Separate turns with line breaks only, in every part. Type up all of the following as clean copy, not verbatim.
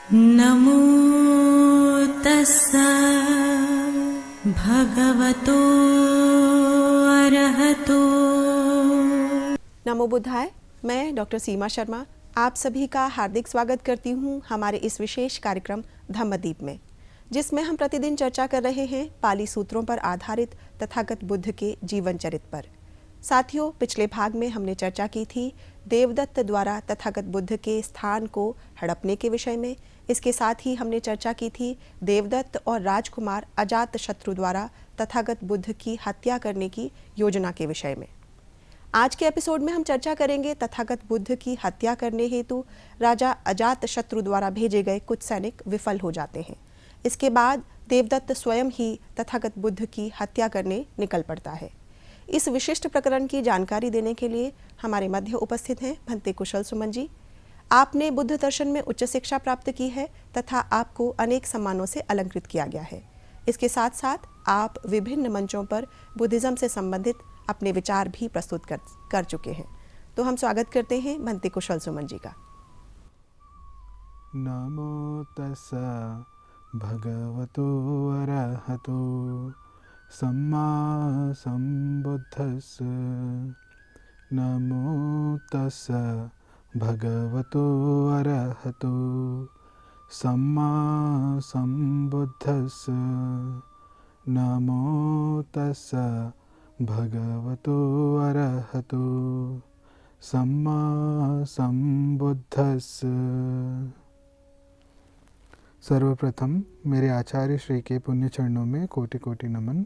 नमो तस्सा भगवतो अरहतो।
नमो बुद्धाय। मैं डॉक्टर सीमा शर्मा आप सभी का हार्दिक स्वागत करती हूँ हमारे इस विशेष कार्यक्रम धम्मदीप में, जिसमें हम प्रतिदिन चर्चा कर रहे हैं पाली सूत्रों पर आधारित तथागत बुद्ध के जीवन चरित्र पर। साथियों, पिछले भाग में हमने चर्चा की थी देवदत्त द्वारा तथागत बुद्ध के स्थान को हड़पने के विषय में। इसके साथ ही हमने चर्चा की थी देवदत्त और राजकुमार अजातशत्रु द्वारा तथागत बुद्ध की हत्या करने की योजना के विषय में। आज के एपिसोड में हम चर्चा करेंगे तथागत बुद्ध की हत्या करने हेतु राजा अजातशत्रु द्वारा भेजे गए कुछ सैनिक विफल हो जाते हैं। इसके बाद देवदत्त स्वयं ही तथागत बुद्ध की हत्या करने निकल पड़ता है। इस विशिष्ट प्रकरण की जानकारी देने के लिए हमारे मध्य उपस्थित हैं भंते कुशल सुमन जी। आपने बुद्ध दर्शन में उच्च शिक्षा प्राप्त की है तथा आपको अनेक सम्मानों से अलंकृत किया गया है। इसके साथ साथ आप विभिन्न मंचों पर बुद्धिज्म से संबंधित अपने विचार भी प्रस्तुत कर चुके हैं। तो हम स्वागत करते हैं भंते कुशल सुमन जी का।
नमो तस्सा भगवतो अरहतो सम्मा सम्बुद्धस्स। नमो तस्सा भगवतो अरहतो सम्मा सम्बुद्धस्स। नमो तस्सा भगवतो अरहतो सम्मा सम्बुद्धस्स। सर्वप्रथम मेरे आचार्य श्री के पुण्य चरणों में कोटि कोटि नमन,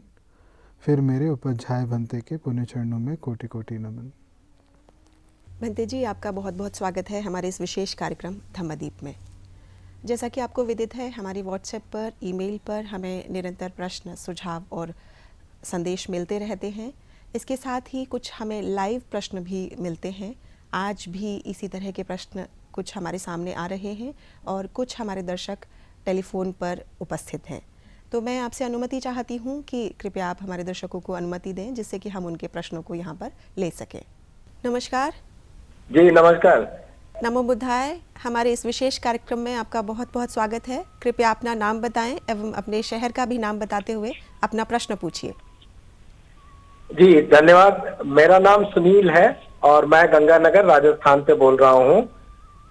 फिर मेरे उपाध्याय भंते के पुण्य चरणों में कोटि कोटि नमन।
भंते जी, आपका बहुत बहुत स्वागत है हमारे इस विशेष कार्यक्रम धम्मदीप में। जैसा कि आपको विदित है, हमारी व्हाट्सएप पर, ईमेल पर हमें निरंतर प्रश्न, सुझाव और संदेश मिलते रहते हैं। इसके साथ ही कुछ हमें लाइव प्रश्न भी मिलते हैं। आज भी इसी तरह के प्रश्न कुछ हमारे सामने आ रहे हैं और कुछ हमारे दर्शक टेलीफोन पर उपस्थित हैं। तो मैं आपसे अनुमति चाहती हूँ कि कृपया आप हमारे दर्शकों को अनुमति दें जिससे कि हम उनके प्रश्नों को यहाँ पर ले सकें। नमस्कार
जी। नमस्कार।
नमो बुद्धाय। हमारे इस विशेष कार्यक्रम में आपका बहुत बहुत स्वागत है। कृपया अपना नाम बताएं एवं अपने शहर का भी नाम बताते हुए अपना प्रश्न पूछिए।
जी धन्यवाद। मेरा नाम सुनील है और मैं गंगानगर राजस्थान से बोल रहा हूँ।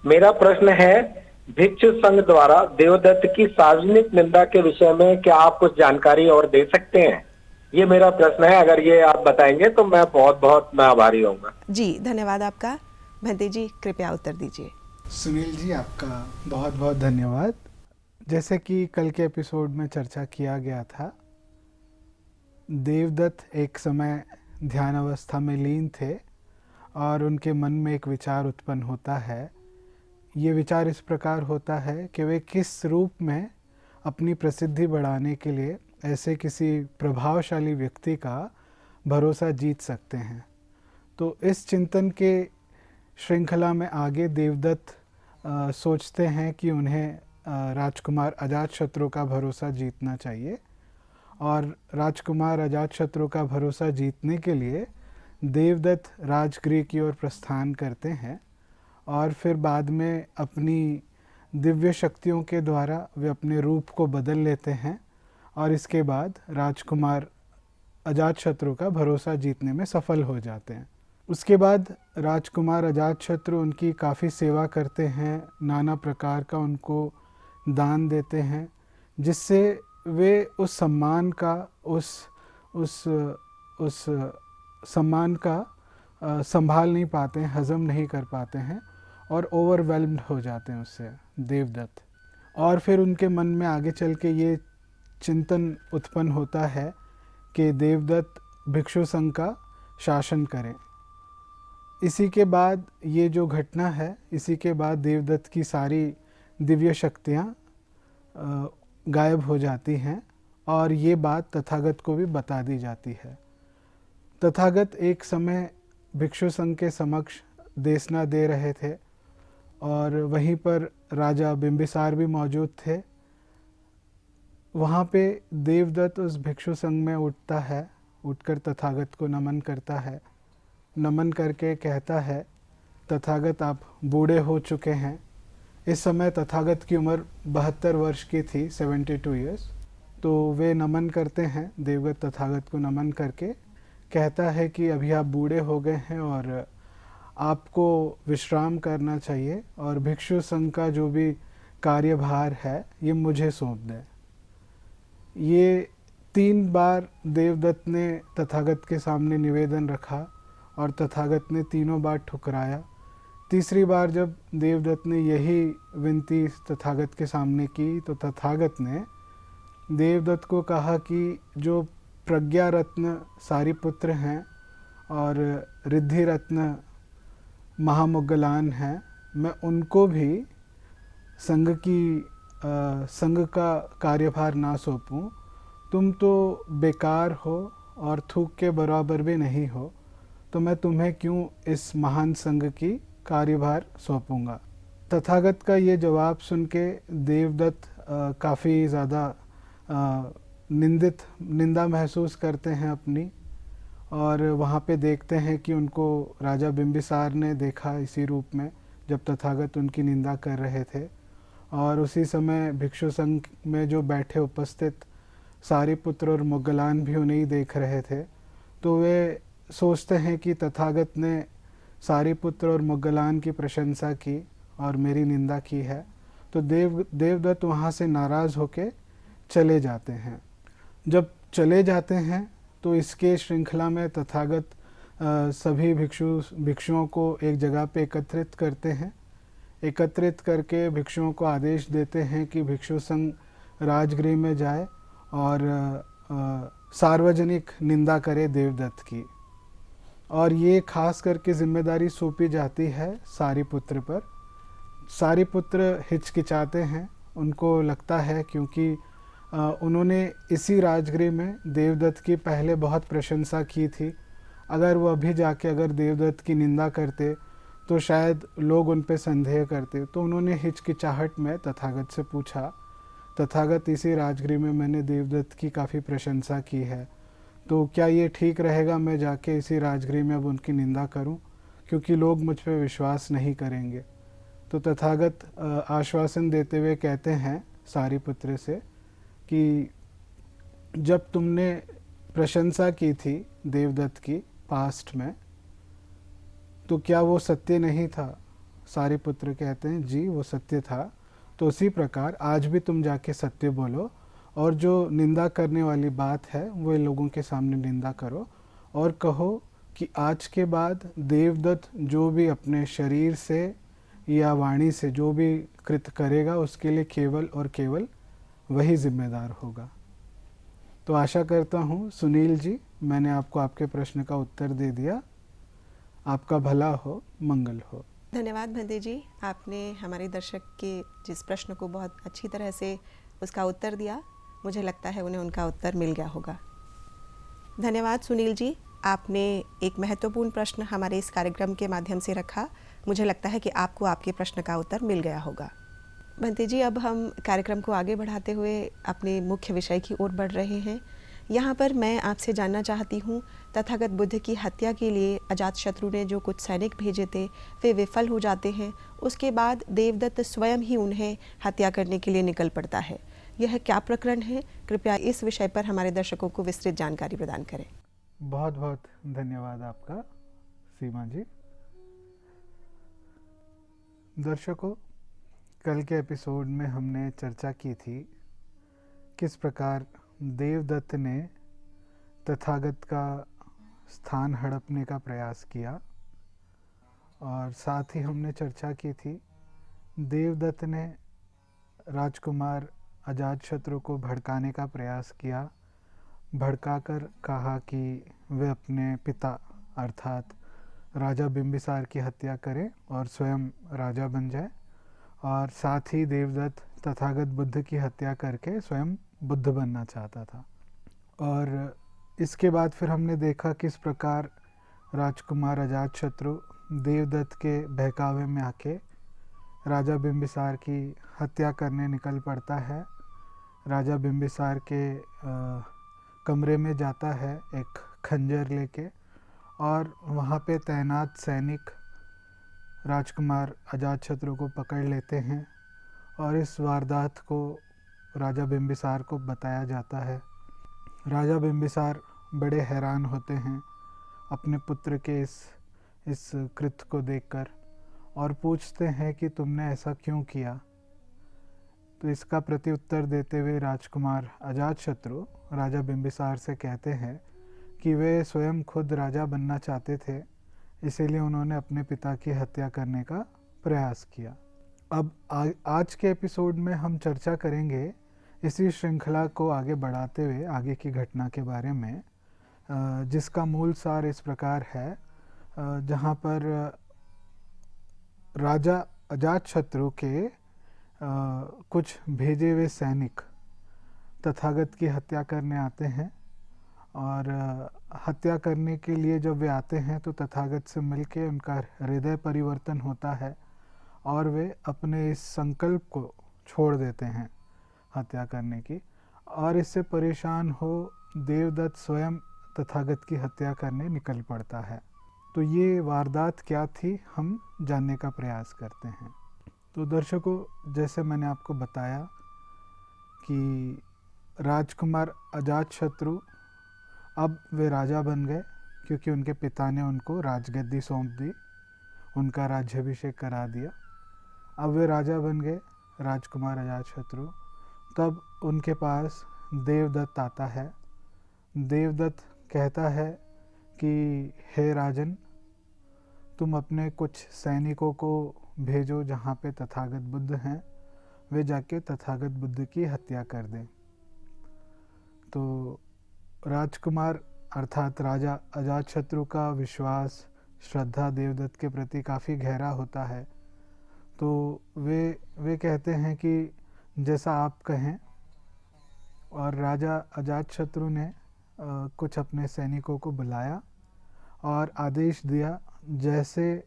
मेरा प्रश्न है, भिक्षु संघ द्वारा देवदत्त की सार्वजनिक निंदा के विषय में क्या आप कुछ जानकारी और दे सकते हैं? ये मेरा प्रश्न है। अगर ये आप बताएंगे तो मैं बहुत आभारी होऊंगा।
जी धन्यवाद आपका। भंते जी कृपया उत्तर दीजिए।
सुनील जी, आपका बहुत बहुत धन्यवाद। जैसे कि कल के एपिसोड में चर्चा किया गया था, देवदत्त एक समय ध्यान अवस्था में लीन थे और उनके मन में एक विचार उत्पन्न होता है। ये विचार इस प्रकार होता है कि वे किस रूप में अपनी प्रसिद्धि बढ़ाने के लिए ऐसे किसी प्रभावशाली व्यक्ति का भरोसा जीत सकते हैं। तो इस चिंतन के श्रृंखला में आगे देवदत्त सोचते हैं कि उन्हें राजकुमार अजातशत्रु का भरोसा जीतना चाहिए और राजकुमार अजातशत्रु का भरोसा जीतने के लिए देवदत्त राजगृह की ओर प्रस्थान करते हैं और फिर बाद में अपनी दिव्य शक्तियों के द्वारा वे अपने रूप को बदल लेते हैं और इसके बाद राजकुमार अजातशत्रु का भरोसा जीतने में सफल हो जाते हैं। उसके बाद राजकुमार अजातशत्रु उनकी काफ़ी सेवा करते हैं, नाना प्रकार का उनको दान देते हैं, जिससे वे उस सम्मान का उस सम्मान का संभाल नहीं पाते हैं, हजम नहीं कर पाते हैं और ओवरवेल्म्ड हो जाते हैं उससे देवदत्त। और फिर उनके मन में आगे चल के ये चिंतन उत्पन्न होता है कि देवदत्त भिक्षु संघ का शासन करें। इसी के बाद ये जो घटना है, इसी के बाद देवदत्त की सारी दिव्य शक्तियाँ गायब हो जाती हैं और ये बात तथागत को भी बता दी जाती है। तथागत एक समय भिक्षु संघ के समक्ष देशना दे रहे थे और वहीं पर राजा बिंबिसार भी मौजूद थे। वहाँ पे देवदत्त उस भिक्षु संघ में उठता है, उठकर तथागत को नमन करता है। नमन करके कहता है, तथागत आप बूढ़े हो चुके हैं, इस समय तथागत की उम्र 72 वर्ष की थी, 72 ईयर्स। तो वे नमन करते हैं, देवगत तथागत को नमन करके कहता है कि अभी आप बूढ़े हो गए हैं और आपको विश्राम करना चाहिए और भिक्षु संघ का जो भी कार्यभार है ये मुझे सौंप दें। ये 3 बार देवदत्त ने तथागत के सामने निवेदन रखा और तथागत ने तीनों बार ठुकराया। तीसरी बार जब देवदत्त ने यही विनती तथागत के सामने की तो तथागत ने देवदत्त को कहा कि जो प्रज्ञा रत्न सारिपुत्र हैं और रिद्धि रत्न महामुगलान हैं, मैं उनको भी संघ का कार्यभार ना सौंपूं। तुम तो बेकार हो और थूक के बराबर भी नहीं हो, तो मैं तुम्हें क्यों इस महान संघ की कार्यभार सौंपूंगा। तथागत का ये जवाब सुन के देवदत्त काफ़ी ज़्यादा निंदा महसूस करते हैं अपनी, और वहाँ पे देखते हैं कि उनको राजा बिंबिसार ने देखा इसी रूप में जब तथागत उनकी निंदा कर रहे थे। और उसी समय भिक्षु संघ में जो बैठे उपस्थित सारिपुत्र और मुगलान भी उन्हें ही देख रहे थे। तो वे सोचते हैं कि तथागत ने सारिपुत्र और मुगलान की प्रशंसा की और मेरी निंदा की है। तो देवदत्त वहाँ से नाराज़ होके चले जाते हैं। जब चले जाते हैं तो इसके श्रृंखला में तथागत सभी भिक्षुओं को एक जगह पे एकत्रित करते हैं। एकत्रित करके भिक्षुओं को आदेश देते हैं कि भिक्षु संघ राजगृह में जाए और सार्वजनिक निंदा करे देवदत्त की। और ये खास करके जिम्मेदारी सौंपी जाती है सारिपुत्र पर। सारिपुत्र हिचकिचाते हैं, उनको लगता है क्योंकि उन्होंने इसी राजगृह में देवदत्त की पहले बहुत प्रशंसा की थी। अगर वो अभी जाके अगर देवदत्त की निंदा करते तो शायद लोग उन पे संदेह करते। तो उन्होंने हिचकिचाहट में तथागत से पूछा, तथागत इसी राजगृह में मैंने देवदत्त की काफ़ी प्रशंसा की है, तो क्या ये ठीक रहेगा मैं जाके इसी राजगृह में अब उनकी निंदा करूं, क्योंकि लोग मुझ पे विश्वास नहीं करेंगे। तो तथागत आश्वासन देते हुए कहते हैं सारिपुत्र से कि जब तुमने प्रशंसा की थी देवदत्त की पास्ट में, तो क्या वो सत्य नहीं था। सारिपुत्र कहते हैं जी वो सत्य था। तो उसी प्रकार आज भी तुम जाके सत्य बोलो और जो निंदा करने वाली बात है वो लोगों के सामने निंदा करो और कहो कि आज के बाद देवदत्त जो भी अपने शरीर से या वाणी से जो भी कृत करेगा उसके लिए केवल और केवल वही जिम्मेदार होगा। तो आशा करता हूँ सुनील जी, मैंने आपको आपके प्रश्न का उत्तर दे दिया। आपका भला हो, मंगल हो।
धन्यवाद भंते जी, आपने हमारे दर्शक के जिस प्रश्न को बहुत अच्छी तरह से उसका उत्तर दिया। मुझे लगता है उन्हें उनका उत्तर मिल गया होगा। धन्यवाद सुनील जी, आपने एक महत्वपूर्ण प्रश्न हमारे इस कार्यक्रम के माध्यम से रखा। मुझे लगता है कि आपको आपके प्रश्न का उत्तर मिल गया होगा। भंते जी, अब हम कार्यक्रम को आगे बढ़ाते हुए अपने मुख्य विषय की ओर बढ़ रहे हैं। यहाँ पर मैं आपसे जानना चाहती हूँ, तथागत बुद्ध की हत्या के लिए अजातशत्रु ने जो कुछ सैनिक भेजे थे वे विफल हो जाते हैं। उसके बाद देवदत्त स्वयं ही उन्हें हत्या करने के लिए निकल पड़ता है। यह क्या प्रकरण है? कृपया इस विषय पर हमारे दर्शकों को विस्तृत जानकारी प्रदान करें।
बहुत बहुत धन्यवाद आपका सीमा जी। दर्शकों, कल के एपिसोड में हमने चर्चा की थी किस प्रकार देवदत्त ने तथागत का स्थान हड़पने का प्रयास किया, और साथ ही हमने चर्चा की थी देवदत्त ने राजकुमार अजातशत्रु को भड़काने का प्रयास किया। भड़काकर कहा कि वे अपने पिता अर्थात राजा बिंबिसार की हत्या करें और स्वयं राजा बन जाए, और साथ ही देवदत्त तथागत बुद्ध की हत्या करके स्वयं बुद्ध बनना चाहता था। और इसके बाद फिर हमने देखा किस प्रकार राजकुमार अजातशत्रु देवदत्त के बहकावे में आके राजा बिंबिसार की हत्या करने निकल पड़ता है। राजा बिंबिसार के कमरे में जाता है एक खंजर लेके, और वहाँ पे तैनात सैनिक राजकुमार अजातशत्रु को पकड़ लेते हैं और इस वारदात को राजा बिंबिसार को बताया जाता है। राजा बिंबिसार बड़े हैरान होते हैं अपने पुत्र के इस कृत्य को देखकर और पूछते हैं कि तुमने ऐसा क्यों किया। तो इसका प्रत्युत्तर देते हुए राजकुमार अजातशत्रु राजा बिंबिसार से कहते हैं कि वे स्वयं खुद राजा बनना चाहते थे, इसीलिए उन्होंने अपने पिता की हत्या करने का प्रयास किया। अब आज के एपिसोड में हम चर्चा करेंगे इसी श्रृंखला को आगे बढ़ाते हुए आगे की घटना के बारे में, जिसका मूल सार इस प्रकार है। जहाँ पर राजा अजातशत्रु के कुछ भेजे हुए सैनिक तथागत की हत्या करने आते हैं और हत्या करने के लिए जब वे आते हैं तो तथागत से मिलके उनका हृदय परिवर्तन होता है और वे अपने इस संकल्प को छोड़ देते हैं हत्या करने की, और इससे परेशान हो देवदत्त स्वयं तथागत की हत्या करने निकल पड़ता है। तो ये वारदात क्या थी हम जानने का प्रयास करते हैं। तो दर्शकों, जैसे मैंने आपको बताया कि राजकुमार अजातशत्रु अब वे राजा बन गए क्योंकि उनके पिता ने उनको राजगद्दी सौंप दी, उनका राज्याभिषेक करा दिया। अब वे राजा बन गए राजकुमार अजातशत्रु। तब उनके पास देवदत्त आता है। देवदत्त कहता है कि हे राजन, तुम अपने कुछ सैनिकों को भेजो जहाँ पे तथागत बुद्ध हैं, वे जाके तथागत बुद्ध की हत्या कर दें। तो राजकुमार अर्थात राजा अजातशत्रु का विश्वास, श्रद्धा देवदत्त के प्रति काफ़ी गहरा होता है। तो वे कहते हैं कि जैसा आप कहें, और राजा अजातशत्रु ने कुछ अपने सैनिकों को बुलाया और आदेश दिया जैसे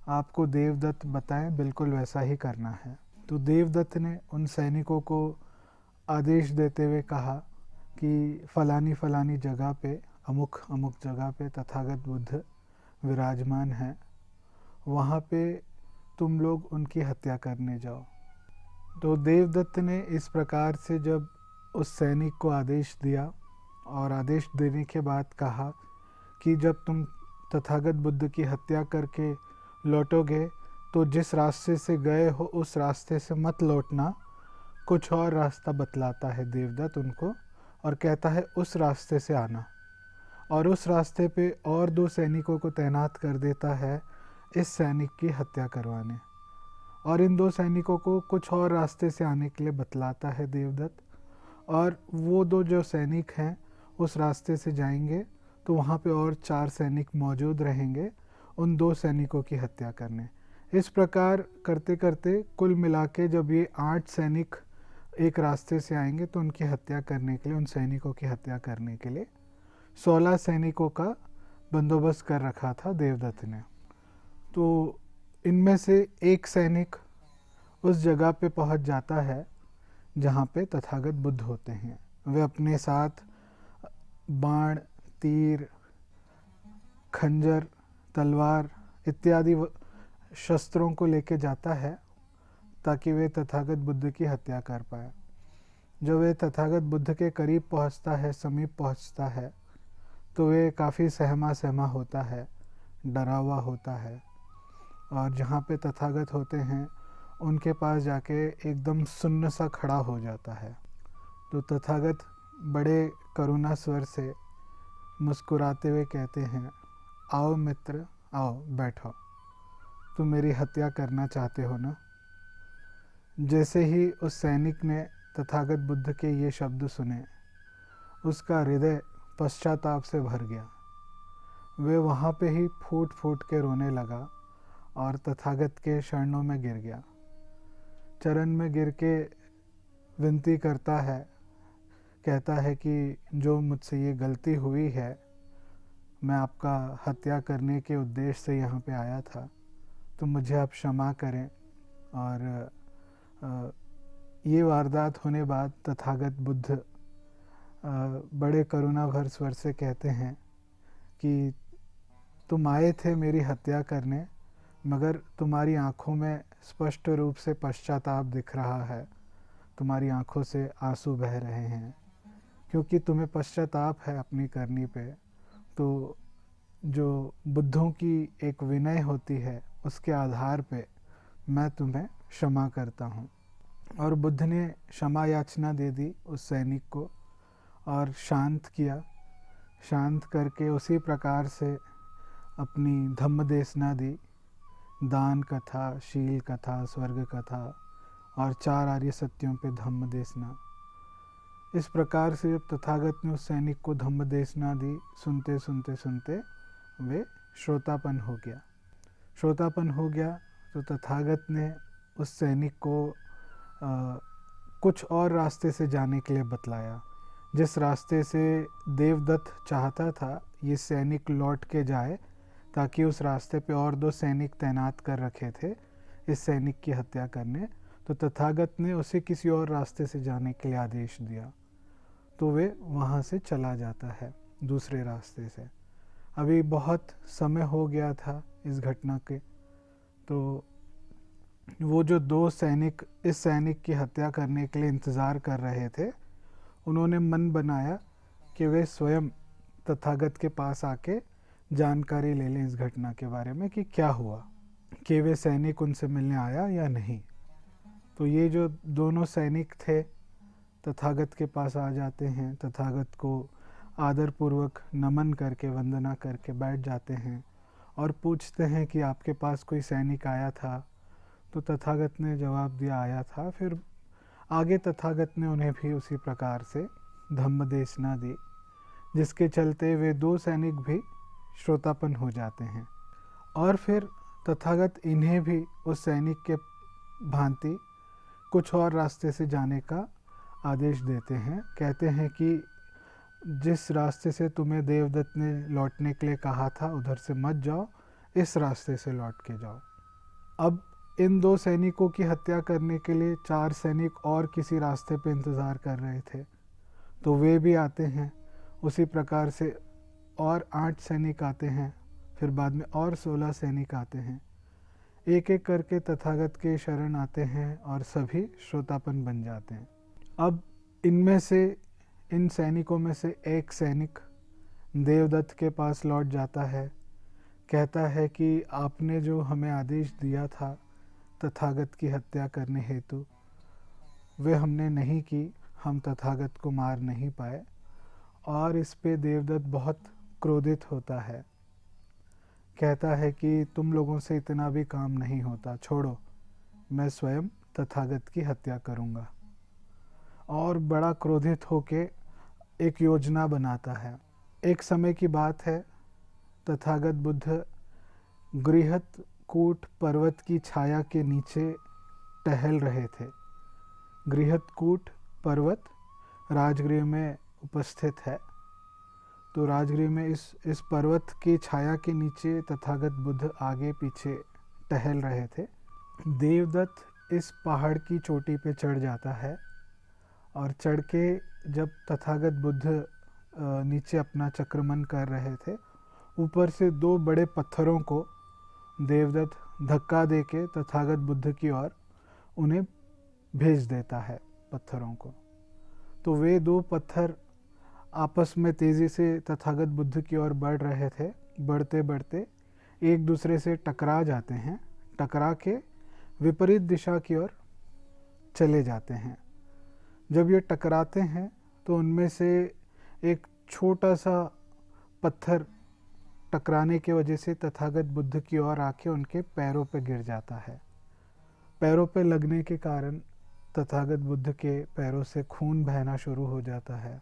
आपको देवदत्त बताएं बिल्कुल वैसा ही करना है। तो देवदत्त ने उन सैनिकों को आदेश देते हुए कहा कि फलानी फलानी जगह पे, अमुक अमुक जगह पे तथागत बुद्ध विराजमान हैं, वहाँ पे तुम लोग उनकी हत्या करने जाओ। तो देवदत्त ने इस प्रकार से जब उस सैनिक को आदेश दिया और आदेश देने के बाद कहा कि जब तुम तथागत बुद्ध की हत्या करके लौटोगे तो जिस रास्ते से गए हो उस रास्ते से मत लौटना, कुछ और रास्ता बतलाता है देवदत्त उनको और कहता है उस रास्ते से आना, और उस रास्ते पे और 2 सैनिकों को तैनात कर देता है इस सैनिक की हत्या करवाने, और इन 2 सैनिकों को कुछ और रास्ते से आने के लिए बतलाता है देवदत्त, और वो 2 जो सैनिक हैं उस रास्ते से जाएंगे तो वहाँ पे और 4 सैनिक मौजूद रहेंगे उन 2 सैनिकों की हत्या करने। इस प्रकार करते करते कुल मिला के जब ये 8 सैनिक एक रास्ते से आएंगे तो उनकी हत्या करने के लिए, उन सैनिकों की हत्या करने के लिए 16 सैनिकों का बंदोबस्त कर रखा था देवदत्त ने। तो इनमें से एक सैनिक उस जगह पे पहुंच जाता है जहाँ पे तथागत बुद्ध होते हैं। वे अपने साथ बाण, तीर, खंजर, तलवार इत्यादि शस्त्रों को लेके जाता है ताकि वे तथागत बुद्ध की हत्या कर पाए। जब वे तथागत बुद्ध के करीब पहुंचता है, समीप पहुंचता है, तो वे काफ़ी सहमा सहमा होता है, डरा हुआ होता है, और जहाँ पे तथागत होते हैं उनके पास जाके एकदम सुन्न सा खड़ा हो जाता है। तो तथागत बड़े करुणा स्वर से मुस्कुराते हुए कहते हैं, आओ मित्र, आओ बैठो, तुम मेरी हत्या करना चाहते हो ना। जैसे ही उस सैनिक ने तथागत बुद्ध के ये शब्द सुने, उसका हृदय पश्चाताप से भर गया। वे वहाँ पे ही फूट फूट के रोने लगा और तथागत के चरणों में गिर गया। चरण में गिर के विनती करता है, कहता है कि जो मुझसे ये गलती हुई है, मैं आपका हत्या करने के उद्देश्य से यहाँ पे आया था, तो मुझे आप क्षमा करें। और ये वारदात होने बाद तथागत बुद्ध बड़े करुणा भर स्वर से कहते हैं कि तुम आए थे मेरी हत्या करने, मगर तुम्हारी आँखों में स्पष्ट रूप से पश्चाताप दिख रहा है, तुम्हारी आँखों से आंसू बह रहे हैं, क्योंकि तुम्हें पश्चाताप है अपनी करनी पे। तो जो बुद्धों की एक विनय होती है उसके आधार पे मैं तुम्हें क्षमा करता हूँ। और बुद्ध ने क्षमा याचना दे दी उस सैनिक को और शांत किया। शांत करके उसी प्रकार से अपनी धम्म देशना दी, दान कथा, शील कथा, स्वर्ग कथा और 4 आर्य सत्यों पे धम्म देशना। इस प्रकार से जब तथागत ने उस सैनिक को धम्म देशना दी, सुनते सुनते सुनते वे श्रोतापन हो गया। श्रोतापन हो गया तो तथागत ने उस सैनिक को कुछ और रास्ते से जाने के लिए बतलाया, जिस रास्ते से देवदत्त चाहता था ये सैनिक लौट के जाए, ताकि उस रास्ते पे और 2 सैनिक तैनात कर रखे थे इस सैनिक की हत्या करने। तो तथागत ने उसे किसी और रास्ते से जाने के लिए आदेश दिया, तो वे वहाँ से चला जाता है दूसरे रास्ते से। अभी बहुत समय हो गया था इस घटना के, तो वो जो 2 सैनिक इस सैनिक की हत्या करने के लिए इंतज़ार कर रहे थे, उन्होंने मन बनाया कि वे स्वयं तथागत के पास आके जानकारी ले लें इस घटना के बारे में कि क्या हुआ, कि वे सैनिक उनसे मिलने आया या नहीं। तो ये जो दोनों सैनिक थे तथागत के पास आ जाते हैं, तथागत को आदरपूर्वक नमन करके वंदना करके बैठ जाते हैं और पूछते हैं कि आपके पास कोई सैनिक आया था। तो तथागत ने जवाब दिया आया था। फिर आगे तथागत ने उन्हें भी उसी प्रकार से धम्म देशना दी, जिसके चलते वे 2 सैनिक भी श्रोतापन हो जाते हैं। और फिर तथागत इन्हें भी उस सैनिक के भांति कुछ और रास्ते से जाने का आदेश देते हैं। कहते हैं कि जिस रास्ते से तुम्हें देवदत्त ने लौटने के लिए कहा था उधर से मत जाओ, इस रास्ते से लौट के जाओ। अब इन 2 सैनिकों की हत्या करने के लिए 4 सैनिक और किसी रास्ते पे इंतज़ार कर रहे थे, तो वे भी आते हैं। उसी प्रकार से और 8 सैनिक आते हैं, फिर बाद में और 16 सैनिक आते हैं। एक एक करके तथागत के शरण आते हैं और सभी श्रोतापन बन जाते हैं। अब इनमें से इन सैनिकों में से एक सैनिक देवदत्त के पास लौट जाता है, कहता है कि आपने जो हमें आदेश दिया था तथागत की हत्या करने हेतु, वे हमने नहीं की, हम तथागत को मार नहीं पाए। और इस पे देवदत्त बहुत क्रोधित होता है, कहता है कि तुम लोगों से इतना भी काम नहीं होता, छोड़ो, मैं स्वयं तथागत की हत्या करूँगा। और बड़ा क्रोधित होके एक योजना बनाता है। एक समय की बात है, तथागत बुद्ध गृहत कूट पर्वत की छाया के नीचे टहल रहे थे। गृहत कूट पर्वत राजगृह में उपस्थित है। तो राजगृह में इस पर्वत की छाया के नीचे तथागत बुद्ध आगे पीछे टहल रहे थे। देवदत्त इस पहाड़ की चोटी पे चढ़ जाता है और चढ़ के जब तथागत बुद्ध नीचे अपना चक्रमन कर रहे थे, ऊपर से 2 बड़े पत्थरों को देवदत्त धक्का देके तथागत बुद्ध की ओर उन्हें भेज देता है, पत्थरों को। तो वे 2 पत्थर आपस में तेज़ी से तथागत बुद्ध की ओर बढ़ रहे थे। बढ़ते बढ़ते एक दूसरे से टकरा जाते हैं, टकरा के विपरीत दिशा की ओर चले जाते हैं। जब ये टकराते हैं तो उनमें से एक छोटा सा पत्थर टकराने की वजह से तथागत बुद्ध की ओर आके उनके पैरों पे गिर जाता है। पैरों पे लगने के कारण तथागत बुद्ध के पैरों से खून बहना शुरू हो जाता है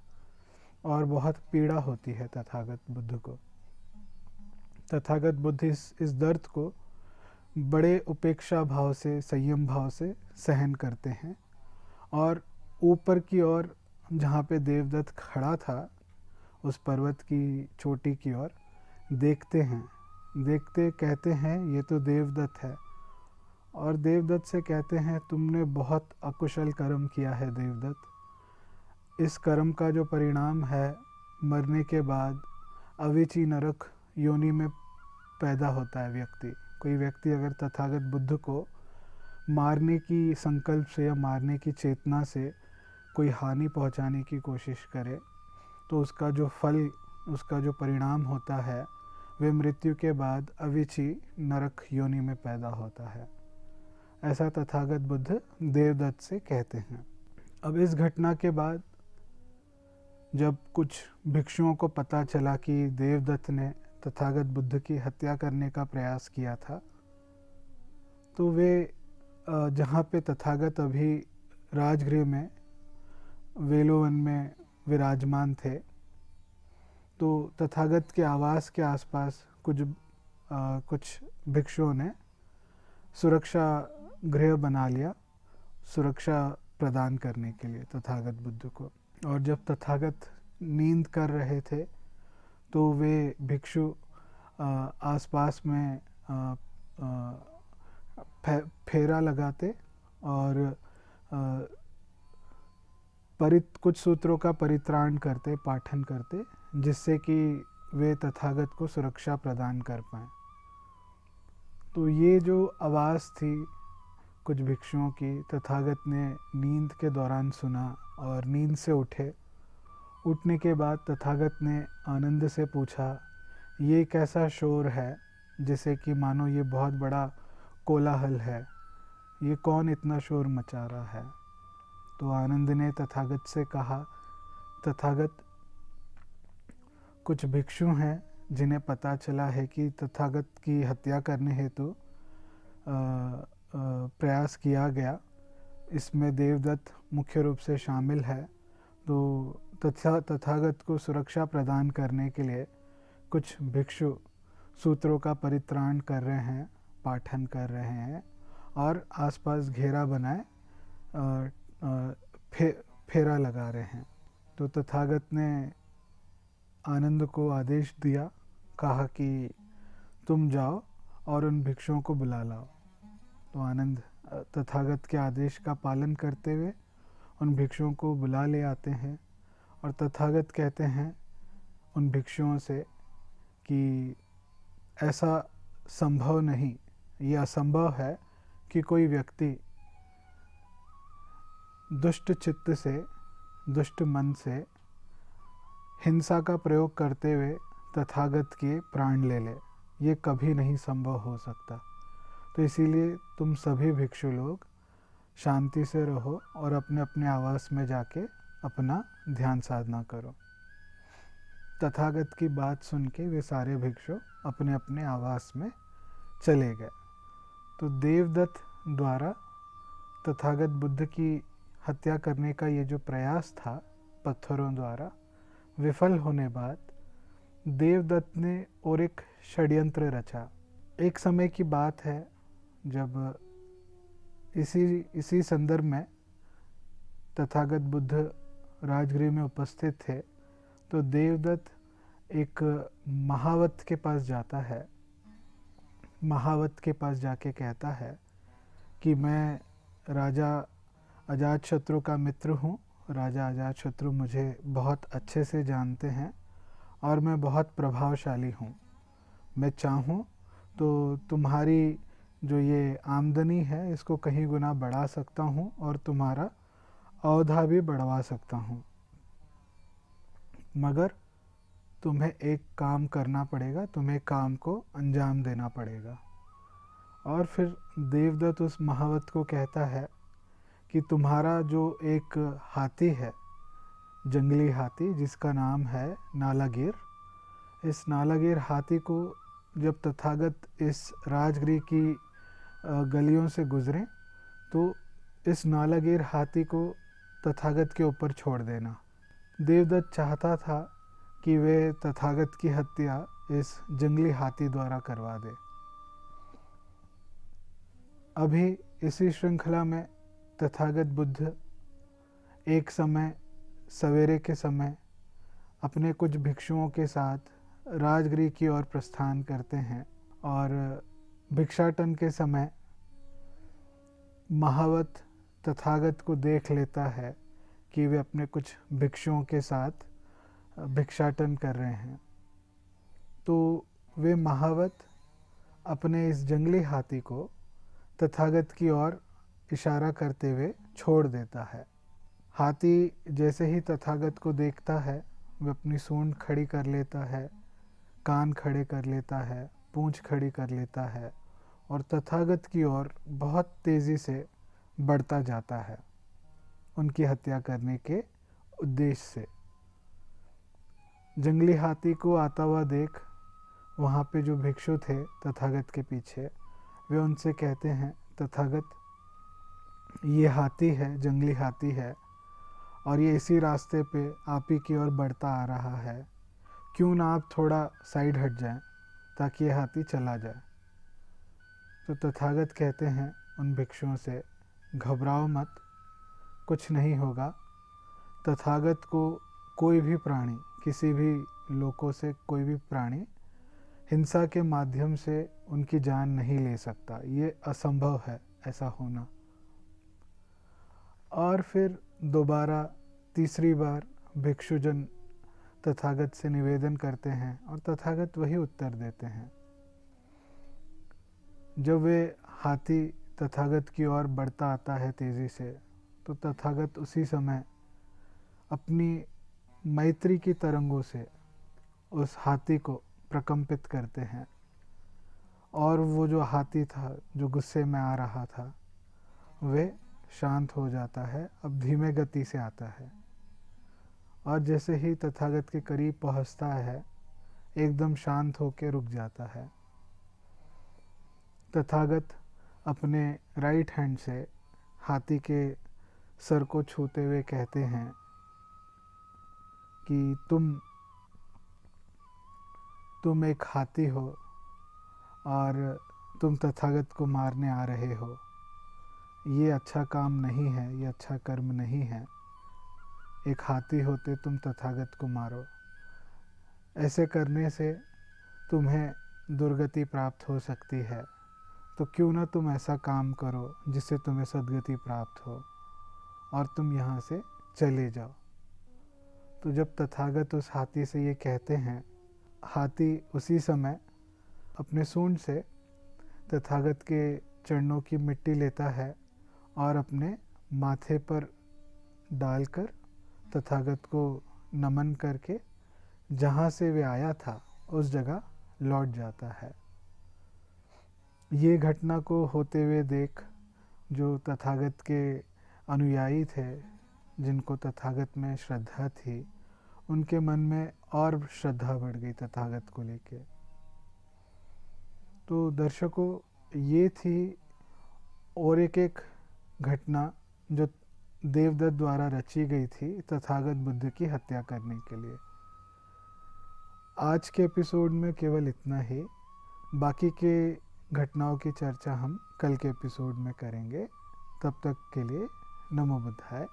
और बहुत पीड़ा होती है तथागत बुद्ध को। तथागत बुद्ध इस दर्द को बड़े उपेक्षा भाव से, संयम भाव से सहन करते हैं और ऊपर की ओर जहाँ पे देवदत्त खड़ा था, उस पर्वत की चोटी की ओर देखते हैं। देखते कहते हैं ये तो देवदत्त है, और देवदत्त से कहते हैं तुमने बहुत अकुशल कर्म किया है देवदत्त। इस कर्म का जो परिणाम है, मरने के बाद अविची नरक योनि में पैदा होता है व्यक्ति, कोई व्यक्ति अगर तथागत बुद्ध को मारने की संकल्प से या मारने की चेतना से कोई हानि पहुंचाने की कोशिश करे तो उसका जो फल, उसका जो परिणाम होता है वे मृत्यु के बाद अविची नरक योनि में पैदा होता है। ऐसा तथागत बुद्ध देवदत्त से कहते हैं। अब इस घटना के बाद जब कुछ भिक्षुओं को पता चला कि देवदत्त ने तथागत बुद्ध की हत्या करने का प्रयास किया था, तो वे जहाँ पे तथागत अभी राजगृह में वेलोवन में विराजमान थे, तो तथागत के आवास के आसपास कुछ भिक्षुओं ने सुरक्षा गृह बना लिया, सुरक्षा प्रदान करने के लिए तथागत बुद्ध को। और जब तथागत नींद कर रहे थे तो वे भिक्षु आसपास में फेरा लगाते और कुछ सूत्रों का परित्राण करते, पाठन करते, जिससे कि वे तथागत को सुरक्षा प्रदान कर पाएं। तो ये जो आवाज़ थी कुछ भिक्षुओं की, तथागत ने नींद के दौरान सुना और नींद से उठे। उठने के बाद तथागत ने आनंद से पूछा, ये कैसा शोर है, जैसे कि मानो ये बहुत बड़ा कोलाहल है, ये कौन इतना शोर मचा रहा है। तो आनंद ने तथागत से कहा, तथागत, कुछ भिक्षु हैं जिन्हें पता चला है कि तथागत की हत्या करने हेतु प्रयास किया गया, इसमें देवदत्त मुख्य रूप से शामिल है। तो तथागत को सुरक्षा प्रदान करने के लिए कुछ भिक्षु सूत्रों का परित्राण कर रहे हैं, पाठन कर रहे हैं और आसपास घेरा बनाए फेरा लगा रहे हैं। तो तथागत ने आनंद को आदेश दिया, कहा कि तुम जाओ और उन भिक्षुओं को बुला लाओ। तो आनंद तथागत के आदेश का पालन करते हुए उन भिक्षुओं को बुला ले आते हैं और तथागत कहते हैं उन भिक्षुओं से कि ऐसा संभव नहीं, यह असंभव है कि कोई व्यक्ति दुष्ट चित्त से, दुष्ट मन से हिंसा का प्रयोग करते हुए तथागत के प्राण ले ले। ये कभी नहीं संभव हो सकता। तो इसीलिए तुम सभी भिक्षु लोग शांति से रहो और अपने अपने आवास में जाके अपना ध्यान साधना करो। तथागत की बात सुन के वे सारे भिक्षु अपने अपने आवास में चले गए। तो देवदत्त द्वारा तथागत बुद्ध की हत्या करने का ये जो प्रयास था पत्थरों द्वारा, विफल होने बाद देवदत्त ने और एक षड्यंत्र रचा। एक समय की बात है जब इसी संदर्भ में तथागत बुद्ध राजगृह में उपस्थित थे, तो देवदत्त एक महावत के पास जाता है। महावत के पास जाके कहता है कि मैं राजा अजातशत्रु का मित्र हूँ। राजा अजातशत्रु मुझे बहुत अच्छे से जानते हैं और मैं बहुत प्रभावशाली हूँ। मैं चाहूँ तो तुम्हारी जो ये आमदनी है इसको कहीं गुना बढ़ा सकता हूँ और तुम्हारा औधा भी बढ़वा सकता हूँ, मगर तुम्हें एक काम करना पड़ेगा, तुम्हें काम को अंजाम देना पड़ेगा। और फिर देवदत्त उस महावत को कहता है कि तुम्हारा जो एक हाथी है, जंगली हाथी जिसका नाम है नालागिर, इस नालागिर हाथी को जब तथागत इस राजगृह की गलियों से गुजरें तो इस नालागिर हाथी को तथागत के ऊपर छोड़ देना। देवदत्त चाहता था कि वे तथागत की हत्या इस जंगली हाथी द्वारा करवा दे। अभी इसी श्रृंखला में तथागत बुद्ध एक समय सवेरे के समय अपने कुछ भिक्षुओं के साथ राजगृह की ओर प्रस्थान करते हैं और भिक्षाटन के समय महावत तथागत को देख लेता है कि वे अपने कुछ भिक्षुओं के साथ भिक्षाटन कर रहे हैं। तो वे महावत अपने इस जंगली हाथी को तथागत की ओर इशारा करते हुए छोड़ देता है। हाथी जैसे ही तथागत को देखता है वह अपनी सूंड खड़ी कर लेता है, कान खड़े कर लेता है, पूंछ खड़ी कर लेता है और तथागत की ओर बहुत तेज़ी से बढ़ता जाता है उनकी हत्या करने के उद्देश्य से। जंगली हाथी को आता हुआ देख वहाँ पे जो भिक्षु थे तथागत के पीछे, वे उनसे कहते हैं, तथागत ये हाथी है, जंगली हाथी है और ये इसी रास्ते पे आप ही की ओर बढ़ता आ रहा है, क्यों ना आप थोड़ा साइड हट जाएं ताकि ये हाथी चला जाए। तो तथागत कहते हैं उन भिक्षुओं से, घबराओ मत, कुछ नहीं होगा। तथागत को कोई भी प्राणी, किसी भी लोगों से कोई भी प्राणी हिंसा के माध्यम से उनकी जान नहीं ले सकता, ये असंभव है ऐसा होना। और फिर दोबारा तीसरी बार भिक्षुजन तथागत से निवेदन करते हैं और तथागत वही उत्तर देते हैं। जब वे हाथी तथागत की ओर बढ़ता आता है तेज़ी से, तो तथागत उसी समय अपनी मैत्री की तरंगों से उस हाथी को प्रकंपित करते हैं और वो जो हाथी था जो गुस्से में आ रहा था वे शांत हो जाता है, अब धीमे गति से आता है और जैसे ही तथागत के करीब पहुंचता है एकदम शांत होकर रुक जाता है। तथागत अपने राइट हैंड से हाथी के सर को छूते हुए कहते हैं कि तुम एक हाथी हो और तुम तथागत को मारने आ रहे हो। ये अच्छा काम नहीं है, ये अच्छा कर्म नहीं है। एक हाथी होते तुम तथागत को मारो, ऐसे करने से तुम्हें दुर्गति प्राप्त हो सकती है, तो क्यों ना तुम ऐसा काम करो जिससे तुम्हें सद्गति प्राप्त हो और तुम यहाँ से चले जाओ। तो जब तथागत उस हाथी से ये कहते हैं, हाथी उसी समय अपने सूंड से तथागत के चरणों की मिट्टी लेता है और अपने माथे पर डालकर तथागत को नमन करके जहाँ से वे आया था उस जगह लौट जाता है। ये घटना को होते हुए देख जो तथागत के अनुयायी थे, जिनको तथागत में श्रद्धा थी, उनके मन में और श्रद्धा बढ़ गई तथागत को लेके। तो दर्शकों, ये थी और एक घटना जो देवदत्त द्वारा रची गई थी तथागत बुद्ध की हत्या करने के लिए। आज के एपिसोड में केवल इतना ही, बाकी के घटनाओं की चर्चा हम कल के एपिसोड में करेंगे। तब तक के लिए नमो बुद्धाय।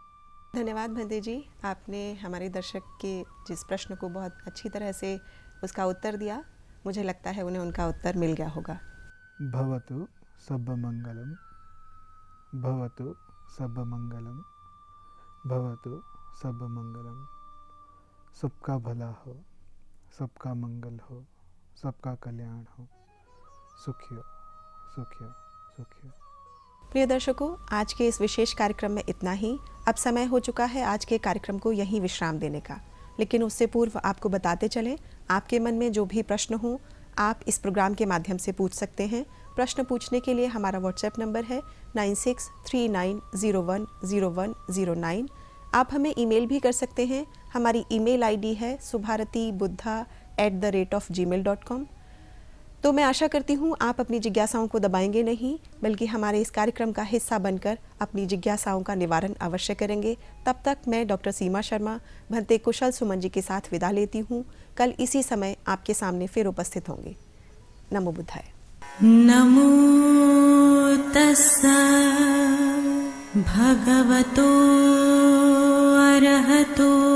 धन्यवाद भंते जी, आपने हमारे दर्शक के जिस प्रश्न को बहुत अच्छी तरह से उसका उत्तर दिया। मुझे लगता है उन्हें उनका उत्तर मिल गया होगा।
भवतु सर्वमंगलम, भवतु सर्वमंगलम, भवतु सर्वमंगलम। सबका भला हो, सबका मंगल हो, सबका कल्याण हो। सुखियो सुखियो सुखियो।
प्रिय दर्शकों, आज के इस विशेष कार्यक्रम में इतना ही। अब समय हो चुका है आज के कार्यक्रम को यहीं विश्राम देने का, लेकिन उससे पूर्व आपको बताते चलें, आपके मन में जो भी प्रश्न हो आप इस प्रोग्राम के माध्यम से पूछ सकते हैं। प्रश्न पूछने के लिए हमारा व्हाट्सएप नंबर है 9639010109। आप हमें ईमेल भी कर सकते हैं। हमारी ईमेल आईडी है subharatibuddha@gmail.com। तो मैं आशा करती हूँ आप अपनी जिज्ञासाओं को दबाएंगे नहीं, बल्कि हमारे इस कार्यक्रम का हिस्सा बनकर अपनी जिज्ञासाओं का निवारण अवश्य करेंगे। तब तक मैं डॉक्टर सीमा शर्मा भंते कुशल सुमन जी के साथ विदा लेती हूँ। कल इसी समय आपके सामने फिर उपस्थित होंगे। नमो बुद्धाय।
नमो तस्सा भगवतो अरहतो